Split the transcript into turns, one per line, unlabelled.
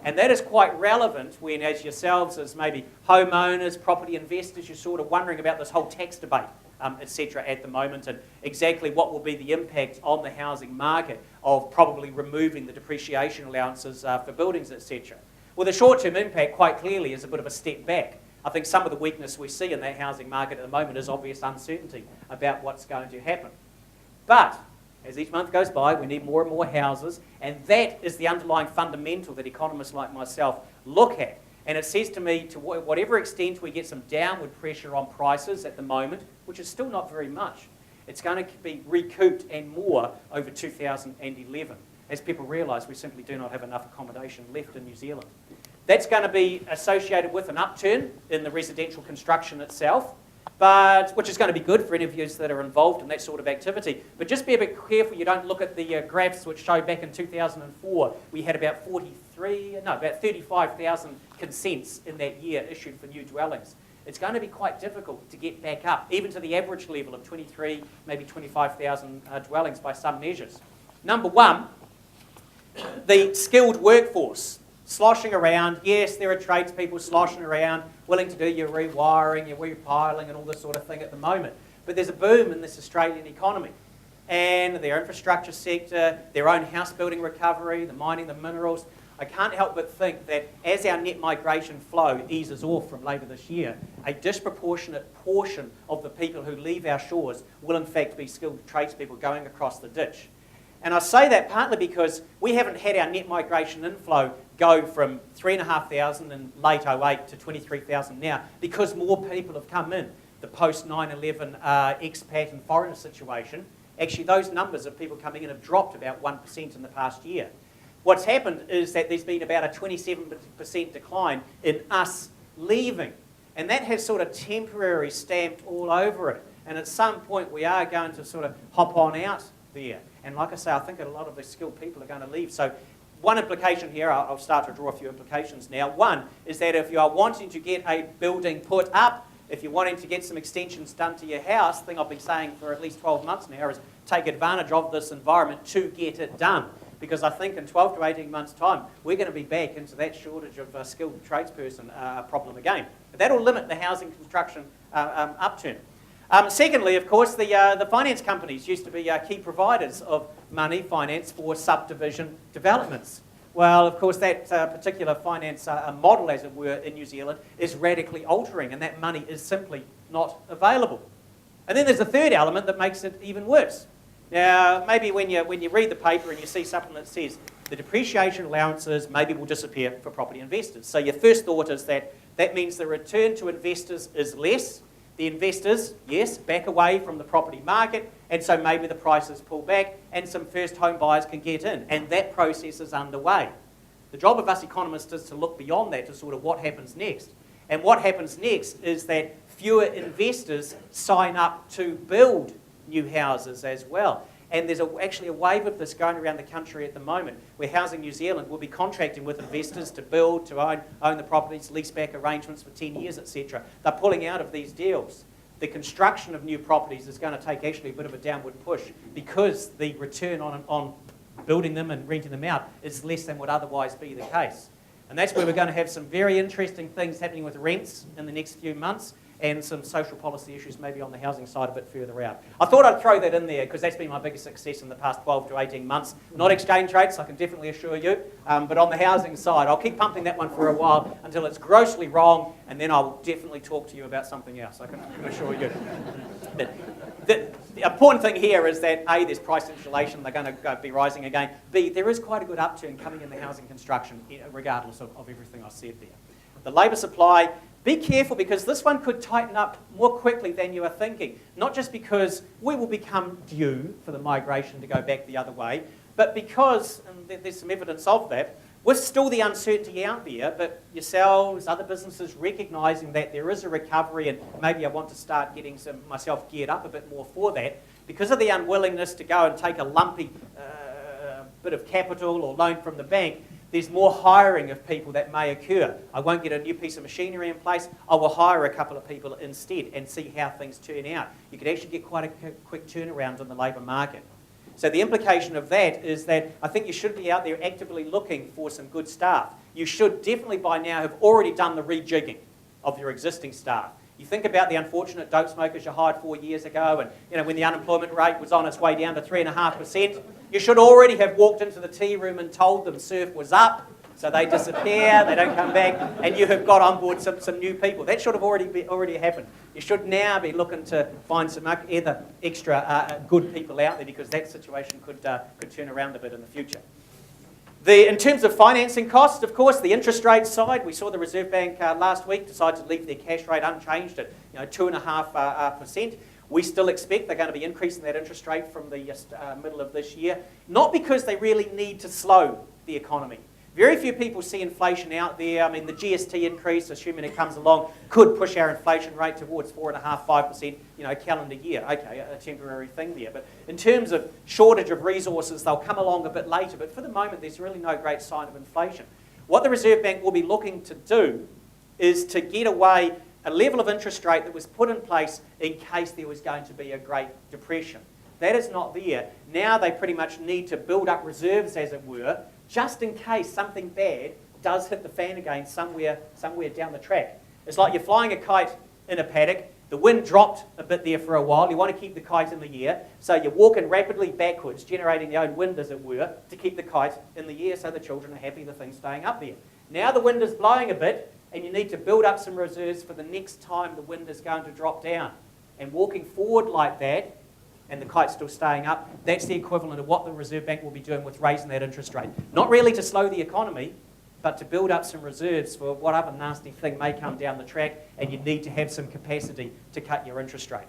And that is quite relevant when, as yourselves, as maybe homeowners, property investors, you're sort of wondering about this whole tax debate, etc. at the moment, and exactly what will be the impact on the housing market of probably removing the depreciation allowances for buildings, etc. Well, the short-term impact, quite clearly, is a bit of a step back. I think some of the weakness we see in that housing market at the moment is obvious uncertainty about what's going to happen. But as each month goes by, we need more and more houses, and that is the underlying fundamental that economists like myself look at. And it says to me, to whatever extent we get some downward pressure on prices at the moment, which is still not very much, it's going to be recouped and more over 2011, as people realise we simply do not have enough accommodation left in New Zealand. That's going to be associated with an upturn in the residential construction itself, which is going to be good for any of you that are involved in that sort of activity. But just be a bit careful you don't look at the graphs which show back in 2004 we had about 35,000 consents in that year issued for new dwellings. It's going to be quite difficult to get back up, even to the average level of 23, maybe 25,000 dwellings by some measures. Number one, the skilled workforce. Sloshing around. Yes, there are tradespeople sloshing around, willing to do your rewiring, your repiling and all this sort of thing at the moment. But there's a boom in this Australian economy. And their infrastructure sector, their own house building recovery, the mining, the minerals. I can't help but think that as our net migration flow eases off from later this year, a disproportionate portion of the people who leave our shores will in fact be skilled tradespeople going across the ditch. And I say that partly because we haven't had our net migration inflow go from 3,500 in late 08 to 23,000 now, because more people have come in. The post 9/11 expat and foreigner situation, actually those numbers of people coming in have dropped about 1% in the past year. What's happened is that there's been about a 27% decline in us leaving, and that has sort of temporary stamped all over it. And at some point we are going to sort of hop on out there. And like I say, I think a lot of the skilled people are going to leave. So one implication here, I'll start to draw a few implications now. One is that if you are wanting to get a building put up, if you're wanting to get some extensions done to your house, the thing I've been saying for at least 12 months now is take advantage of this environment to get it done. Because I think in 12 to 18 months' time, we're going to be back into that shortage of skilled tradesperson problem again. But that'll limit the housing construction upturn. Secondly, of course, the finance companies used to be key providers of money, finance for subdivision developments. Well, of course, that particular finance model, as it were, in New Zealand is radically altering, and that money is simply not available. And then there's a third element that makes it even worse. Now, maybe when you read the paper and you see something that says the depreciation allowances maybe will disappear for property investors. So your first thought is that means the return to investors is less. The investors, yes, back away from the property market, and so maybe the prices pull back and some first home buyers can get in, and that process is underway. The job of us economists is to look beyond that to sort of what happens next. And what happens next is that fewer investors sign up to build new houses as well. And there's actually a wave of this going around the country at the moment, where Housing New Zealand will be contracting with investors to build, to own the properties, lease-back arrangements for 10 years, etc. They're pulling out of these deals. The construction of new properties is going to take actually a bit of a downward push because the return on building them and renting them out is less than would otherwise be the case. And that's where we're going to have some very interesting things happening with rents in the next few months, and some social policy issues maybe on the housing side a bit further out. I thought I'd throw that in there because that's been my biggest success in the past 12 to 18 months. Not exchange rates, I can definitely assure you, but on the housing side, I'll keep pumping that one for a while until it's grossly wrong, and then I'll definitely talk to you about something else, I can assure you. But the important thing here is that A, there's price inflation, they're going to be rising again. B, there is quite a good upturn coming in the housing construction, regardless of everything I said there. The labour supply, be careful because this one could tighten up more quickly than you are thinking. Not just because we will become due for the migration to go back the other way, but because, and there's some evidence of that, with still the uncertainty out there, but yourselves, other businesses recognising that there is a recovery and maybe I want to start getting myself geared up a bit more for that, because of the unwillingness to go and take a lumpy bit of capital or loan from the bank, there's more hiring of people that may occur. I won't get a new piece of machinery in place. I will hire a couple of people instead and see how things turn out. You could actually get quite a quick turnaround in the labour market. So the implication of that is that I think you should be out there actively looking for some good staff. You should definitely by now have already done the rejigging of your existing staff. You think about the unfortunate dope smokers you hired 4 years ago, and when the unemployment rate was on its way down to 3.5%, you should already have walked into the tea room and told them surf was up, so they disappear, they don't come back, and you have got on board some new people. That should have already happened. You should now be looking to find some other extra good people out there, because that situation could turn around a bit in the future. In terms of financing costs, of course, the interest rate side, we saw the Reserve Bank last week decide to leave their cash rate unchanged at 2.5%. We still expect they're going to be increasing that interest rate from the middle of this year, not because they really need to slow the economy. Very few people see inflation out there. I mean, the GST increase, assuming it comes along, could push our inflation rate towards 4.5%, 5%, calendar year. Okay, a temporary thing there. But in terms of shortage of resources, they'll come along a bit later. But for the moment, there's really no great sign of inflation. What the Reserve Bank will be looking to do is to get away a level of interest rate that was put in place in case there was going to be a Great Depression. That is not there. Now they pretty much need to build up reserves, as it were, just in case something bad does hit the fan again somewhere down the track. It's like you're flying a kite in a paddock, the wind dropped a bit there for a while, you want to keep the kite in the air, so you're walking rapidly backwards, generating your own wind, as it were, to keep the kite in the air so the children are happy, the thing's staying up there. Now the wind is blowing a bit, and you need to build up some reserves for the next time the wind is going to drop down. And walking forward like that, and the kite's still staying up, that's the equivalent of what the Reserve Bank will be doing with raising that interest rate. Not really to slow the economy, but to build up some reserves for whatever nasty thing may come down the track, and you need to have some capacity to cut your interest rate.